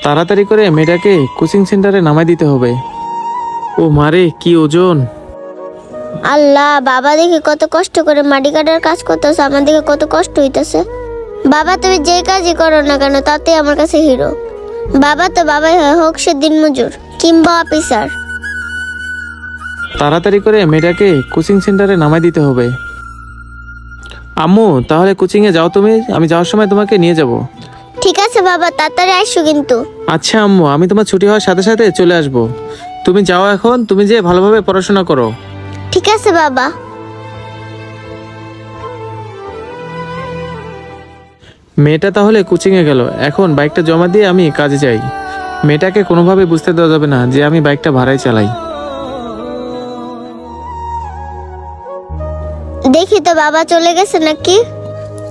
তাড়াতাড়ি করে মেয়েটাকে কোচিং সেন্টারে নামাই দিতে হবে। ও মারে কি ওজন! আল্লাহ, বাবা দেখে কত কষ্ট করে মাটি কাটার কাজ করতেছে, আমার দেখে কত কষ্ট হইতেছে। বাবা তুমি যে কাজই করো না কেন তাতে আমার কাছে হিরো। বাবা তো বাবাই হয়, হোক সে দিনমজুর কিংবা অফিসার। তাড়াতাড়ি করে মেয়েটাকে কোচিং সেন্টারে নামাই দিতে হবে। আম্মু তাহলে কোচিংয়ে যাও তুমি, আমি যাওয়ার সময় তোমাকে নিয়ে যাব। ঠিক আছে বাবা, তাড়াতাড়ি আসো কিন্তু। আচ্ছা আম্মু, আমি তোমার ছুটি হওয়ার সাথে সাথে চলে আসব। তুমি যাও এখন, তুমি যে ভালোভাবে পড়াশোনা করো। ঠিক আছে বাবা। মেয়েটা তাহলে কোচিংয়ে গেল, এখন বাইকটা জমা দিয়ে আমি কাজে যাই। মেয়েটাকে কোনোভাবে বুঝতে দেওয়া যাবে না যে আমি বাইকটা ভাড়ায় চালাই। দেখি তো বাবা চলে গেছে নাকি।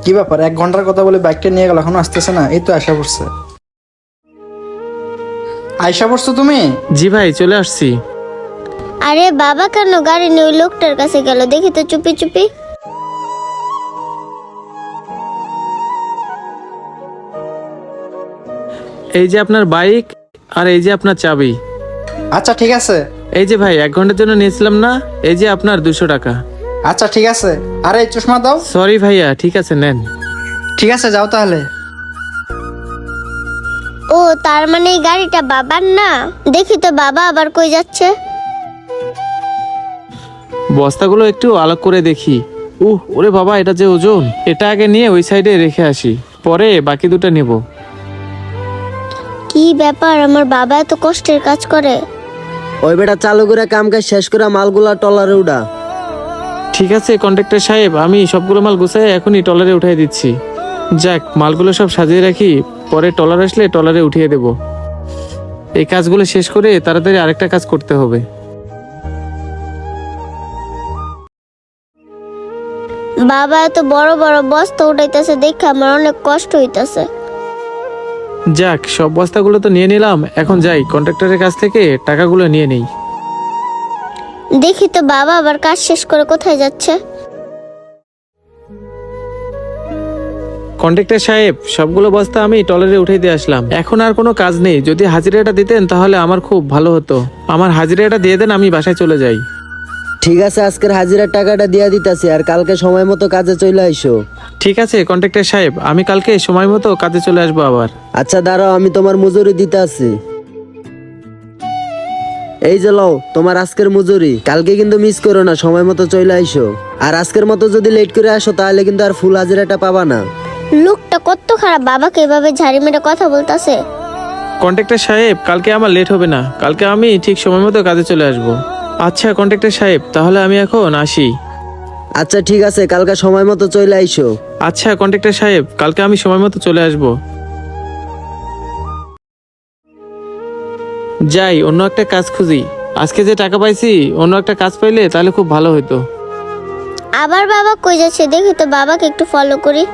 কি ব্যাপার, 1 ঘন্টার কথা বলে বাইকটা নিয়ে গেল, এখনো আসতেছে না? এই তো আয়শা পড়ছে। আয়শা পড়ছো তুমি? জি ভাই, চলে আসছি। আরে বাবা কেন গাড়ি নিয়ে ওই লোকটার কাছে গেল? দেখি তো চুপি চুপি। এই যে আপনার বাইক, আর এই যে আপনার চাবি। আচ্ছা ঠিক আছে। এই যে ভাই, 1 ঘন্টার জন্য নিয়েছিলাম না, এই যে আপনার 200 টাকা। আচ্ছা ঠিক আছে। আরে এই চশমা দাও। সরি ভাইয়া, ঠিক আছে নেন। ঠিক আছে যাও তাহলে। ও তার মানে এই গাড়িটা বাবার না। দেখি তো বাবা আবার কই যাচ্ছে। বস্তাগুলো একটু আলাগ করে দেখি। ওরে বাবা, এটা যে ওজন! এটা আগে নিয়ে ওই সাইডে রেখে আসি, পরে বাকি দুটো নেব। কি ব্যাপার, আমার বাবা এত কষ্টের কাজ করে। ওই বেটা চালু করে কাম কাজ শেষ করে মালগুলা টলারে উঠা। ঠিক আছে কন্ট্রাক্টর সাহেব, আমি সবগুলো মাল গুছাই এখনই টলারে উঠিয়ে দিচ্ছি। যাক, মালগুলো সব সাজিয়ে রাখি, পরে টলার আসলে টলারে উঠিয়ে দেব। এই কাজগুলো শেষ করে তাড়াতাড়ি আরেকটা কাজ করতে হবে। বাবা এত বড় বড় বস্তা উঠাইতেছে দেখে আমার অনেক কষ্ট হইতাছে। যাক, সব বস্তাগুলো তো নিয়ে নিলাম, এখন যাই কন্ট্রাক্টরের কাছ থেকে টাকাগুলো নিয়ে নেই। দেখি তো বাবা আবার কাজ শেষ করে কোথায় যাচ্ছে। কন্ট্রাক্টর সাহেব, সবগুলো বস্তা আমি টলারে উঠে দিয়ে আসলাম, এখন আর কোনো কাজ নেই। যদি হাজিরাটা দিতেন তাহলে আমার খুব ভালো হতো। আমার হাজিরাটা দিয়ে দেন, আমি বাসায় চলে যাই। ঠিক আছে, আজকের হাজিরার টাকাটা দিয়া দিতাছি, আর কালকে সময় মতো কাজে চলে আইসো। ঠিক আছে কন্ট্রাক্টর সাহেব, আমি কালকে সময় মতো কাজে চলে আসবো আবার। আচ্ছা দাঁড়াও, আমি তোমার মজুরি দিতে আছি। এই যে লও তোমার আজকের মজুরি। কালকে কিন্তু মিস করো না, সময় মতো চলে আইসো। আর আজকের মতো যদি লেট করে আসো তাহলে কিন্তু আর ফুল হাজিরাটা পাবা না। লোকটা কত খারাপ, বাবাকে এভাবে ঝাড়ি মেরে কথা বলতাছে। কন্ট্রাক্টর সাহেব, কালকে আমার লেট হবে না, কালকে আমি ঠিক সময় মতো কাজে চলে আসবো। আচ্ছা কন্ট্রাক্টর সাহেব, তাহলে আমি এখন আসি। আচ্ছা ঠিক আছে, কালকে সময় মতো চলে আইসো। আচ্ছা কন্ট্রাক্টর সাহেব, কালকে আমি সময় মতো চলে আসবো। যাই, অন্য একটা কাজ খুঁজি। আজকে যে টাকা পাইছি, অন্য একটা কাজ পাইলে তাহলে খুব ভালো হতো। আবার বাবা কই যাচ্ছে, দেখি তো বাবাকে একটু ফলো করি।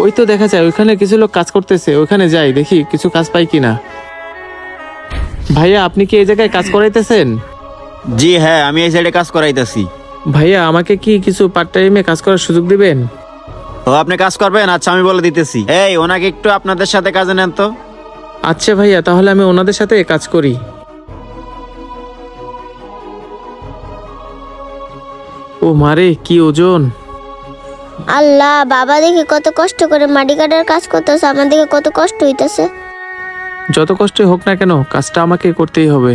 ওই তো দেখা যায় ওইখানে কিছু লোক কাজ করতেছে, ওইখানে যাই দেখি কিছু কাজ পাই কিনা। ভাইয়া, আপনি কি এই জায়গায় কাজ করাইতেছেন? জি হ্যাঁ, আমি এই সাইডে কাজ করাইতেছি। ভাইয়া, আমাকে কি কিছু পার্ট টাইমে কাজ করার সুযোগ দিবেন? ও আপনি কাজ করবেন? আচ্ছা আমি বলে দিতেছি। এই ওনাকে একটু আপনাদের সাথে কাজে নেন তো। আচ্ছা ভাইয়া, তাহলে আমি ওনাদের সাথে কাজ করি। ও মারে কি ওজন! আল্লাহ, বাবা দেখে কত কষ্ট করে মাটি কাটার কাজ করতেছে, আমার দেখে কত কষ্ট হইতাছে। যত কষ্টই হোক না কেন, কাজটা আমাকে করতেই হবে।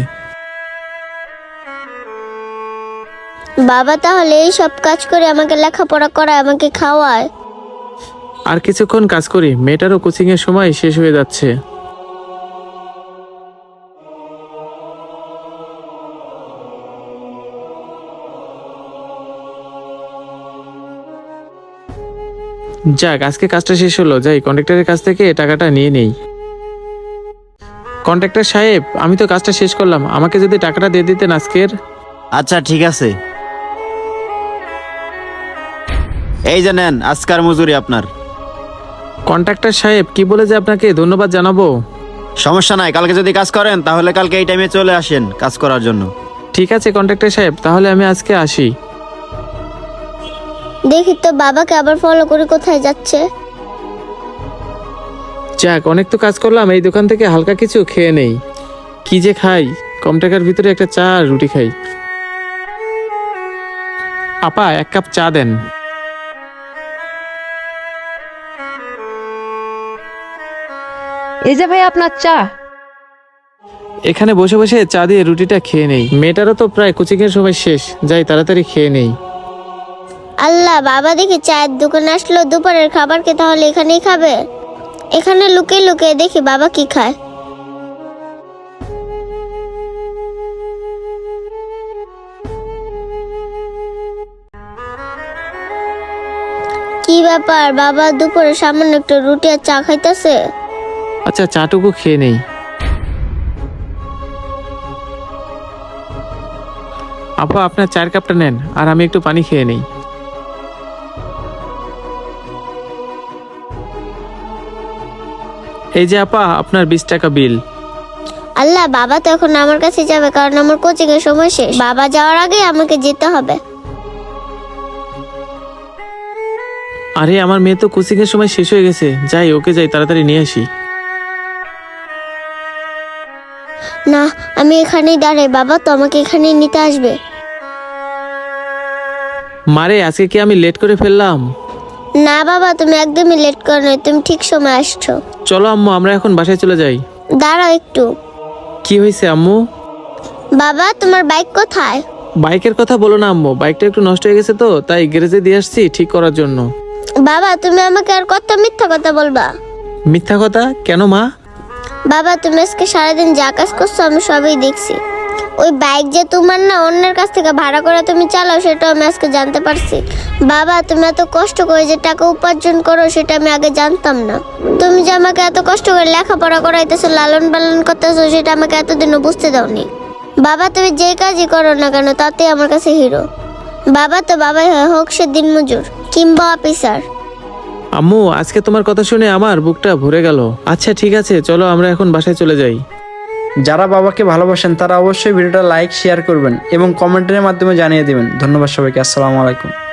বাবা তাহলে এই সব কাজ করে আমাকে লেখাপড়া করায়, আমাকে খাওয়ায়। আর কিছুক্ষণ কাজ করি, মেয়েটারও কোচিং এর সময় শেষ হয়ে যাচ্ছে। যাক, আজকে কাজটা শেষ হলো, যাই কন্ট্রাক্টরের কাছ থেকে টাকাটা নিয়ে নেই। কন্ট্রাক্টর সাহেব, আমি তো কাজটা শেষ করলাম, আমাকে যদি টাকাটা দিয়ে দিতেন আজকের। আচ্ছা ঠিক আছে, এই যে নেন আজকার মজুরি আপনার। কন্ট্রাক্টর সাহেব, কি বলে যে আপনাকে ধন্যবাদ জানাবো। সমস্যা নাই, কালকে যদি কাজ করেন তাহলে কালকে এই টাইমে চলে আসেন কাজ করার জন্য। ঠিক আছে কন্ট্রাক্টর সাহেব, তাহলে আমি আজকে আসি। দেখি তো বাবাকে আবার ফলো করে কোথায় যাচ্ছে। যাক, অনেক তো কাজ করলাম, এই দোকান থেকে হালকা কিছু খেয়ে নেই। কি যে খাই, কম টাকার ভিতরে একটা চা আর রুটি খাই। আপা, 1 কাপ চা দেন। এই যে ভাই আপনার চা। এখানে বসে বসে চা দিয়ে রুটিটা খেয়ে নেই। মেয়েটারও তো প্রায় কোচিং এর সময় শেষ, যাই তাড়াতাড়ি খেয়ে নেই। আল্লাহ, বাবা দেখি চায়ের দোকানে আসলো, দুপুরের খাবার কি তাহলে এখানেই খাবে? এখানে লুকিয়ে লুকিয়ে দেখি বাবা কি খায়। কি ব্যাপার, বাবা দুপুরে সামান্য একটু রুটি আর চা খাইতেছে? আচ্ছা, চাটুকু খেয়ে নেই। আপা, আপনার চায়ের কাপটা নেন, আর আমি একটু পানি খেয়ে নেই। এই যে আপা, আপনার 20 টাকা বিল। আল্লাহ, বাবা তো এখন আমার কাছে যাবে, কারণ আমার কোচিং এর সময় শেষ। বাবা যাওয়ার আগে আমাকে যেতে হবে। আরে, আমার মেয়ে তো কোচিং এর সময় শেষ হয়ে গেছে, যাই ওকে যাই তাড়াতাড়ি নিয়ে আসি। না, আমি এখানেই দাঁড়াই, বাবা তো আমাকে এখানেই নিতে আসবে। মারে, আজকে কি আমি লেট করে ফেললাম? না বাবা, তুমি একদমই লেট করো না, তুমি ঠিক সময় আসছো। চলো আম্মু, আমরা এখন বাসায় চলে যাই। দাঁড়াও একটু। কি হয়েছে আম্মু? বাবা, তোমার বাইক কোথায়? বাইকের কথা বলো না আম্মু, বাইকটা একটু নষ্ট হয়ে গেছে তো, তাই গ্যারেজে দিয়ে আসছি ঠিক করার জন্য। বাবা, তুমি আমাকে আর কত মিথ্যা কথা বলবা? মিথ্যা কথা কেন মা? বাবা, তুমি আজকে সারাদিন যা কাজ করছো আমি সবই দেখছি। ওই বাইক যে তোমার না, অন্যের কাছ থেকে ভাড়া করে তুমি চালাও, সেটা আমি আজকে জানতে পারছি। বাবা, তুমি এত কষ্ট করে যে টাকা উপার্জন করো সেটা আমি আগে জানতাম না। তুমি যে আমাকে এত কষ্ট করে লেখাপড়া করাইতেছো, লালন পালন করতেছো, সেটা আমাকে এতদিনও বুঝতে দাওনি। বাবা, তুমি যে কাজই করো না কেন তাতে আমার কাছে হিরো। বাবা তো বাবাই হয়, হোক সে দিনমজুর কিংবা অফিসার। আম্মু, আজকে তোমার কথা শুনে আমার বুকটা ভরে গেল। আচ্ছা ঠিক আছে, চলো আমরা এখন বাসায় চলে যাই। যারা বাবাকে ভালোবাসেন তারা অবশ্যই ভিডিওটা লাইক শেয়ার করবেন এবং কমেন্টের মাধ্যমে জানিয়ে দিবেন। ধন্যবাদ সবাইকে। আসসালামু আলাইকুম।